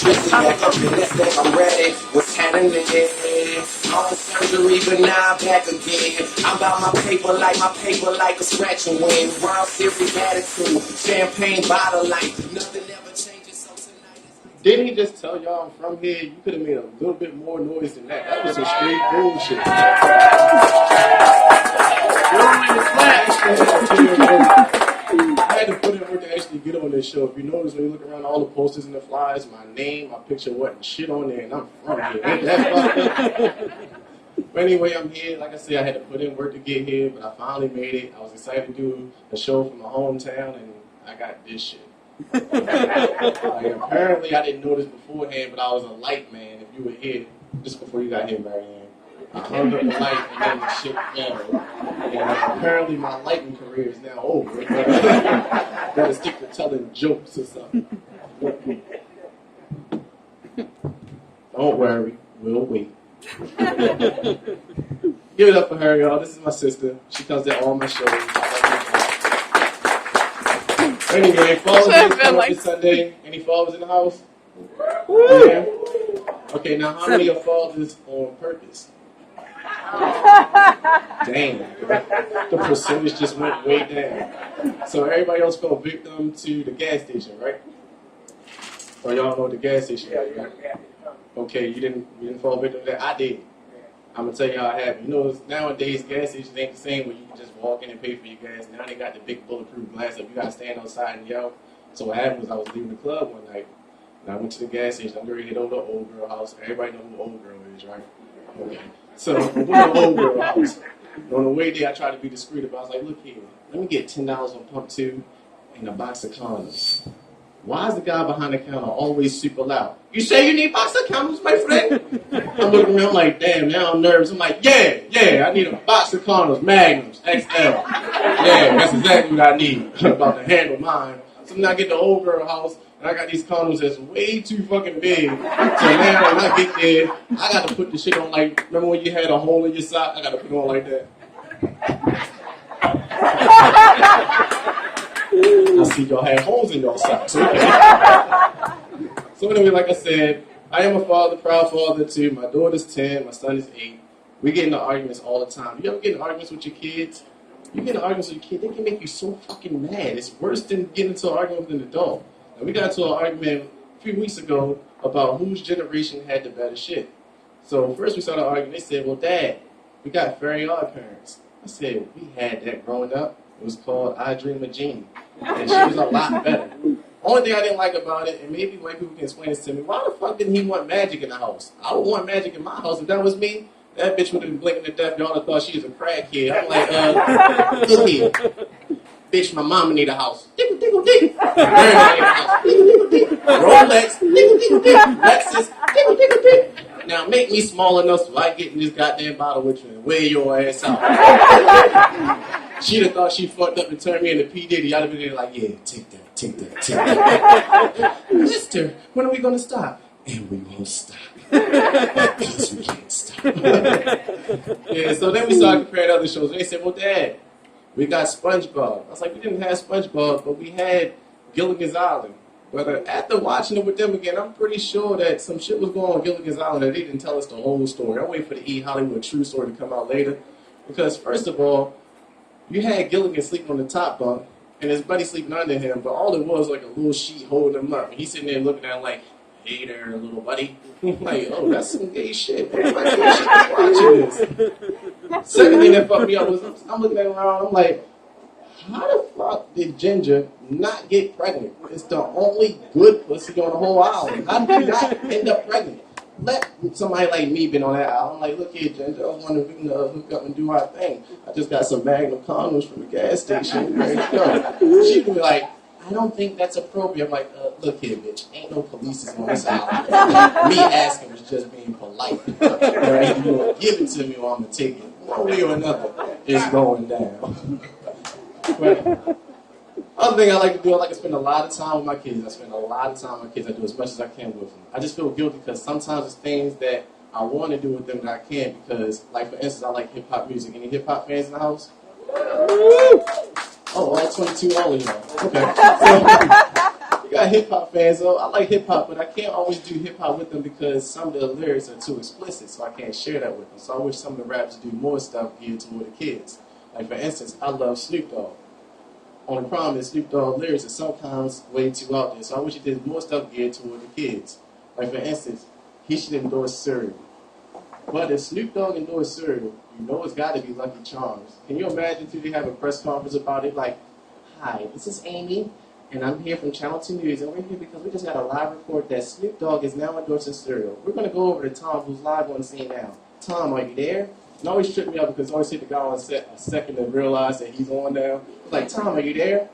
I'm ready. What's happening? On surgery, but now I'm back again. I'm about my paper like a scratch and win. World Series attitude, champagne bottle like nothing ever changes. So tonight is. Didn't he just tell y'all I'm from here? You could have made a little bit more noise than that. That was some straight bullshit. I had to put in work to actually get on this show. If you notice, when you look around all the posters and the flyers, my name, my picture wasn't shit on there, and I'm from here. That's but anyway, I'm here. Like I said, I had to put in work to get here, but I finally made it. I was excited to do a show from my hometown, and I got this shit. Apparently, I didn't know this beforehand, but I was a light man. If you were here, just before you got here, Marianne, I hung up the light and then the shit fell. And apparently, my lighting career is now over. Gotta stick to telling jokes or something. Don't worry, we'll wait. Give it up for her, y'all. This is my sister. She comes to all my shows. Anyway, followers this Sunday. Any followers in the house? Yeah. Okay, now how many are fathers on purpose? Damn. The percentage just went way down. So everybody else fell victim to the gas station, right? Or y'all know what the gas station is, right? Okay, you didn't fall victim to that? I did. I'm gonna tell you how it happened. You know, nowadays gas stations ain't the same where you can just walk in and pay for your gas. Now they got the big bulletproof glass up. You gotta stand outside and yell. So what happened was I was leaving the club one night, and I went to the gas station. I'm going to get over to the old girl house. Everybody know who old girl is, right? Okay. So I went to the old girl house. And on the way there, I tried to be discreet about it. I was like, look here, let me get $10 on pump 2 and a box of condoms. Why is the guy behind the counter always super loud? You say you need box of condoms, my friend? I'm looking around like, damn, now I'm nervous. I'm like, yeah, I need a box of condoms, Magnums, XL. Yeah, that's exactly what I need. I'm about to handle mine. So now I get the old girl house, and I got these condoms that's way too fucking big. So now when I get there, I got to put the shit on like, remember when you had a hole in your sock? I got to put it on like that. I see y'all had holes in your socks. Okay. So anyway, like I said, I am a father, proud father too. My daughter's 10, my son is 8. We get into arguments all the time. You ever get in arguments with your kids? You get in arguments with your kids, they can make you so fucking mad. It's worse than getting into an argument with an adult. And we got into an argument a few weeks ago about whose generation had the better shit. So first we started arguing. They said, well, Dad, we got very odd parents. I said, we had that growing up. It was called I Dream of Jeannie. And she was a lot better. Only thing I didn't like about it, and maybe white people can explain this to me, why the fuck didn't he want magic in the house? I would want magic in my house. If that was me, that bitch would have been blinking to death. Y'all would have thought she was a crackhead. I'm like, look here. Bitch, my mama need a house. Dickle, dickle, dickle. Everybody need a house. Dickle, dickle, dickle. Rolex. Dickle, dickle, dickle. Lexus. Dickle, dickle, dickle. Now make me small enough so I get in this goddamn bottle with you and wear your ass out. She'd have thought she fucked up and turned me into P. Diddy. I'd have been there like, yeah, take that, take that, take that. Mister, when are we going to stop? And we won't stop. Because we can't stop. Yeah, so then we started comparing other shows. They said, well, Dad, we got SpongeBob. I was like, we didn't have SpongeBob, but we had Gilligan's Island. But after watching it with them again, I'm pretty sure that some shit was going on Gilligan's Island that they didn't tell us the whole story. I'm waiting for the E! Hollywood True story to come out later. Because, first of all, you had Gilligan sleeping on the top bunk, and his buddy sleeping under him, but all it was like a little sheet holding him up. And he's sitting there looking at him like, hey there, little buddy. I'm like, oh, that's some gay shit. Man. Like, you should be watching this. Second thing that fucked me up was I'm looking at him around, I'm like, how the fuck did Ginger not get pregnant? It's the only good pussy on the whole island. How did you not end up pregnant? Let somebody like me been on that island. I'm like, look here, Ginger, I was wondering if we can hook up and do our thing. I just got some Magnum condoms from the gas station. There you go. She'd be like, I don't think that's appropriate. I'm like, look here, bitch. Ain't no police on this island. Me asking was just being polite. Right? You gonna give it to me or I'm going to take it. One way or another, it's going down. But other thing I like to do, I like to spend a lot of time with my kids. I spend a lot of time with my kids. I do as much as I can with them. I just feel guilty because sometimes it's things that I want to do with them that I can't because, like, for instance, I like hip-hop music. Any hip-hop fans in the house? Oh, all 22 all of y'all. Okay. So, you got got hip hop fans, though. I like hip hop, but I can't always do hip hop with them because some of the lyrics are too explicit, so I can't share that with them. So I wish some of the rappers do more stuff geared toward the kids. Like, for instance, I love Snoop Dogg. Only problem is Snoop Dogg lyrics are sometimes way too out there, so I wish he did more stuff geared toward the kids. Like, for instance, he should endorse cereal. But if Snoop Dogg endorsed cereal, you know it's got to be Lucky Charms. Can you imagine if they have a press conference about it? Like, hi, this is Amy, and I'm here from Channel 2 News, and we're here because we just got a live report that Snoop Dogg is now endorsing cereal. We're going to go over to Tom, who's live on the scene now. Tom, are you there? It always tripped me up because I always hit the guy on set a second to realize that he's on now. It's like, Tom, are you there?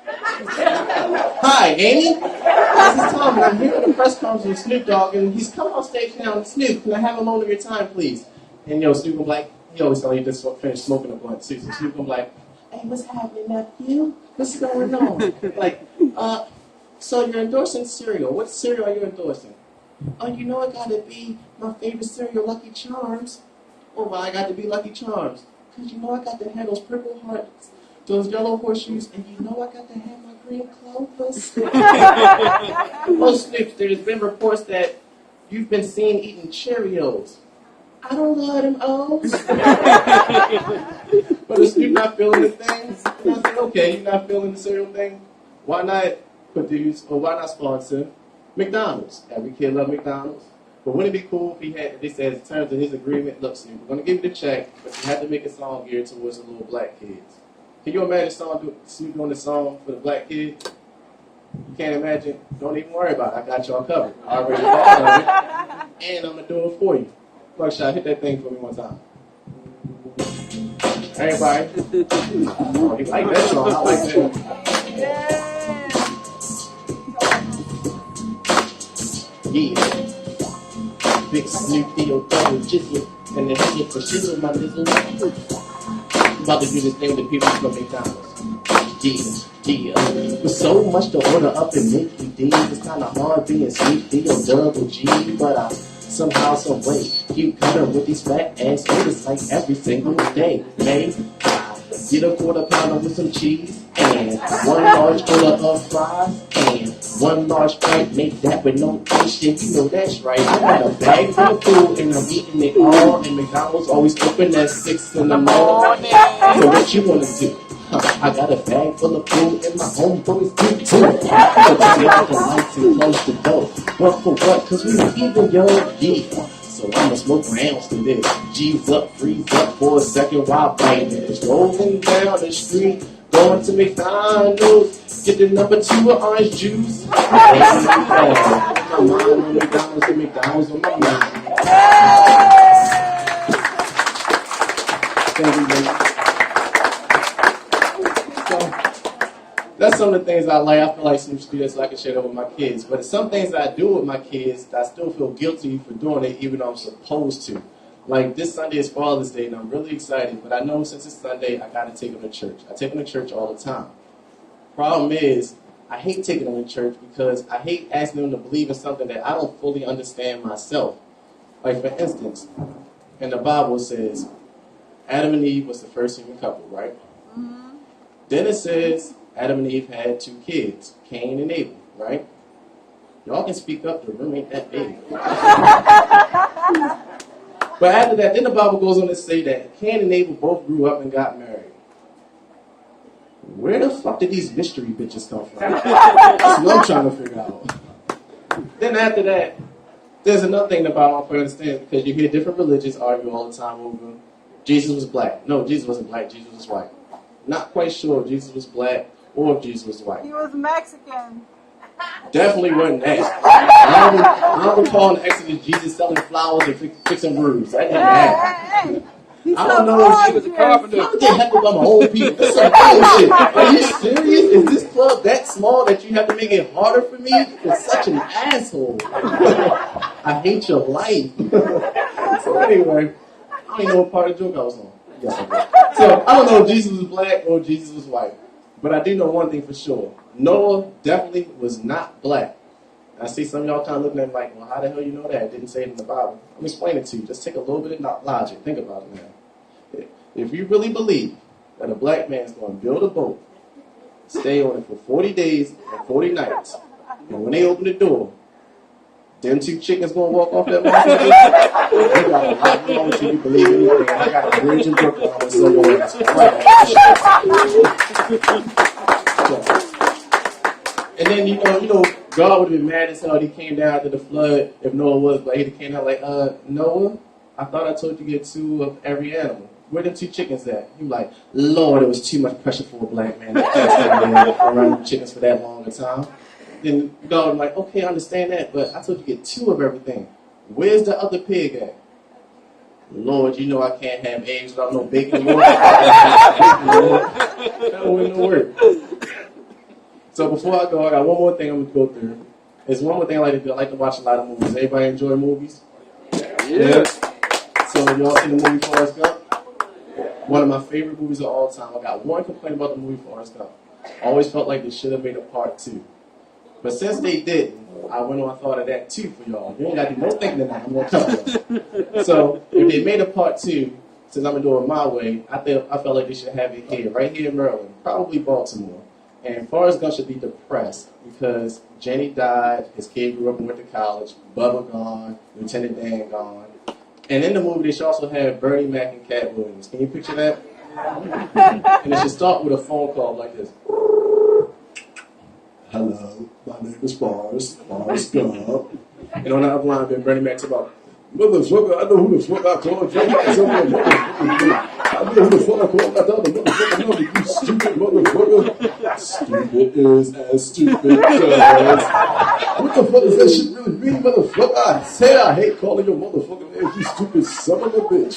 Hi, Amy. This is Tom, and I'm here at a press conference with Snoop Dogg, and he's come on stage now. Snoop, can I have a moment of your time, please? And Snoop will be like, he always tell you just finished smoking a blunt too. So Snoop will be like, hey, what's happening, nephew? What's going on? Like, so you're endorsing cereal. What cereal are you endorsing? Oh, you know I gotta be my favorite cereal, Lucky Charms. Oh, why I got to be Lucky Charms? Because you know I got to have those purple hearts, those yellow horseshoes, and you know I got to have my green clovers. Oh, Snoop, there's been reports that you've been seen eating Cheerios. I don't love them O's. But is Snoop not feeling the thing? And I said, okay, you're not feeling the cereal thing? Why not produce, or why not sponsor McDonald's? Every kid loves McDonald's. But wouldn't it be cool if he had, they said, in terms of his agreement, look, Snoop, we're going to give you the check, but you have to make a song geared towards the little black kids. Can you imagine Snoop doing the song for the black kids? You can't imagine? Don't even worry about it. I got y'all covered. I already thought of it, and I'm going to do it for you. Buckshot, hit that thing for me one time. Everybody. Oh, you like that song? I like that. Yeah. Big Snoop Dio double jizzle, and the head for shizzle, my nizzle. I'm about to do this thing with the people from McDonald's. Yeah. With so much to order up and make you dig, it's kinda hard being Snoop Dio double G, but I somehow, some way, keep coming with these fat ass orders like every single day. May I get a quarter pounder with some cheese and one large order of fries and one large pint, make that with no ice. And you know that's right. I got a bag full of food and I'm eating it all. And McDonald's always open at 6 in the morning. So what you wanna do? I got a bag full of food and my homeboys do too. So turn off the lights and close the door. What for what? Cause we even, yo, yeah. So I'ma smoke rounds to this. G's up, freeze up for a second while biting this. Rolling down the street, going to McDonald's. Get the number 2 of orange juice. My mind on McDonald's and McDonald's on my mind. Thank you, baby. That's some of the things I like. I feel like some students so I can share that with my kids. But some things that I do with my kids, I still feel guilty for doing it, even though I'm supposed to. Like this Sunday is Father's Day, and I'm really excited. But I know since it's Sunday, I got to take them to church. I take them to church all the time. Problem is, I hate taking them to church because I hate asking them to believe in something that I don't fully understand myself. Like for instance, in the Bible it says, Adam and Eve was the first human couple, right? Mm-hmm. Then it says, Adam and Eve had 2 kids, Cain and Abel, right? Y'all can speak up, the room ain't that big. But after that, then the Bible goes on to say that Cain and Abel both grew up and got married. Where the fuck did these mystery bitches come from? That's what I'm trying to figure out. Then after that, there's another thing the Bible don't quite understand, because you hear different religions argue all the time over Jesus was black. No, Jesus wasn't black, Jesus was white. Not quite sure if Jesus was black or if Jesus was white. He was Mexican. Definitely wasn't that. I don't recall in Exodus Jesus selling flowers and fixing roofs. That didn't happen. I don't know if he was a carpenter. I'm getting heckled by my own people. This is some bullshit. Are you serious? Is this club that small that you have to make it harder for me? You're such an asshole. I hate your life. So anyway, I don't even know what part of the joke I was on. Yes, I did. So I don't know if Jesus was black or if Jesus was white. But I do know one thing for sure. Noah definitely was not black. I see some of y'all kind of looking at me like, well, how the hell you know that? It didn't say it in the Bible. Let me explain it to you. Just take a little bit of logic. Think about it, man. If you really believe that a black man is going to build a boat stay on it for 40 days and 40 nights. And when they open the door, them 2 chickens gonna walk off that mountain. You got a lot wrong with you. You believe anything. I got a bridge in Brooklyn. I'm so your ass. And then you know, God would have been mad as hell. He came down after the flood. If Noah was, but he came down like, Noah, I thought I told you to get 2 of every animal. Where them 2 chickens at? He was like, Lord, it was too much pressure for a black man to cast around chickens for that long a time. Then God was like, okay, I understand that, but I told you to get 2 of everything. Where's the other pig at? Lord, you know I can't have eggs without no bacon. Lord. That wouldn't work. So before I go, I got one more thing I'm going to go through. There's one more thing I like to do. I like to watch a lot of movies. Everybody enjoy movies? Yeah. So y'all seen the movie Forrest Gump? One of my favorite movies of all time. I got one complaint about the movie Forrest Gump. I always felt like they should have made a part 2. But since they didn't, I went on and thought of that too for y'all. You ain't got to do no thinking tonight. I'm going to tell you. So if they made a part 2, since I'm going to do it my way, I felt like they should have it here, right here in Maryland, probably Baltimore. And Forrest Gump should be depressed because Jenny died, his kid grew up and went to college, Bubba gone, Lieutenant Dan gone. And in the movie, they should also have Bernie Mac and Cat Williams. Can you picture that? And it should start with a phone call like this. Hello, my name is Forrest Gump. And on the other line, then Bernie Mac's about, motherfucker, I know who the fuck I called you. I know who the fuck I called. I don't know the motherfucker number, you stupid motherfucker. Stupid is as stupid does. What the fuck does that shit really mean, motherfucker? I said I hate calling your motherfucking name, you stupid son of a bitch.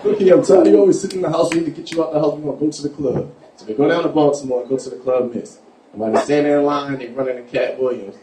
Okay, I'm tired of you always sitting in the house. We need to get you out the house. We're going to go to the club. So we go down to Baltimore and go to the Club Miss. And while they stand in line, they run into Cat Williams.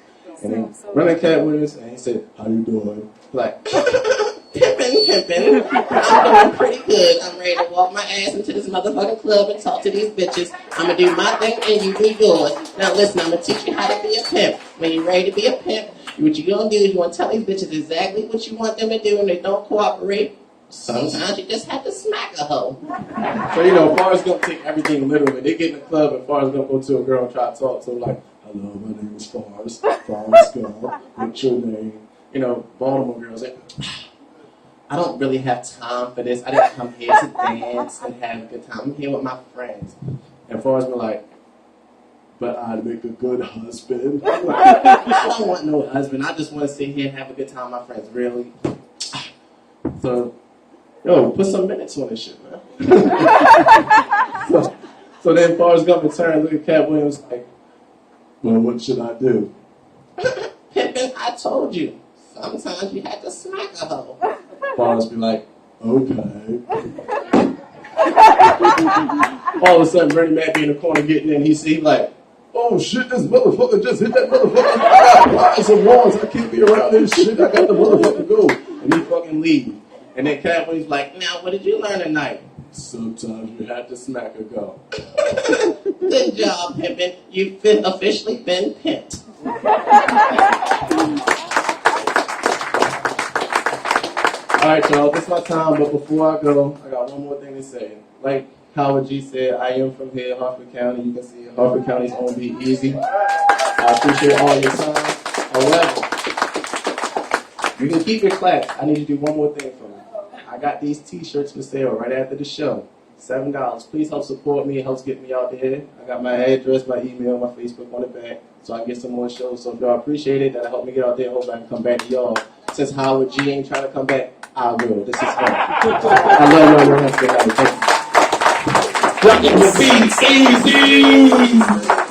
And they run into Cat Williams, and he said, how you doing? Like, pimpin'. I'm doing pretty good. I'm ready to walk my ass into this motherfucking club and talk to these bitches. I'm going to do my thing, and you do yours. Now listen, I'm going to teach you how to be a pimp. When you're ready to be a pimp, what you're going to do is you're going to tell these bitches exactly what you want them to do, and they don't cooperate. Sometimes you just have to smack a hoe. So, Forrest Gump take everything literally. They get in the club and Forrest Gump go to a girl and try to talk to her like, hello, my name is Forrest Gump. What's your name? Baltimore girls like, I don't really have time for this. I didn't come here to dance and have a good time. I'm here with my friends. And Forrest be like, but I'd make a good husband. I'm like, I don't want no husband. I just want to sit here and have a good time with my friends. Really? So, put some minutes on this shit, man. so then Forrest Gump in turn look at Cat Williams like, well, what should I do? Pimpin', I told you. Sometimes you have to smack a hoe. Forrest be like, okay. All of a sudden, Bernie Mac be in the corner getting in. He like, oh shit, this motherfucker just hit that motherfucker. I got lines and walls. I can't be around this shit. I got the motherfucker go. And he fucking leave. And then Cat Williams like, now what did you learn tonight? Sometimes you have to smack a go. Good job, pimpin'. You've officially been pimped. Alright, y'all, this is my time, but before I go, I got one more thing to say. Like Howard G said, I am from here, Harford County. You can see Harford County's own Be Easy. I appreciate all your time. However, you can keep your class. I need you to do one more thing for me. I got these t-shirts for sale right after the show. $7. Please help support me. It helps get me out there. I got my address, my email, my Facebook on the back, so I can get some more shows. So if y'all appreciate it, that'll help me get out there. I hope I can come back to y'all. Since Howard G ain't trying to come back, I will. This is fun. I love y'all. Have a good night. Thank you. Easy.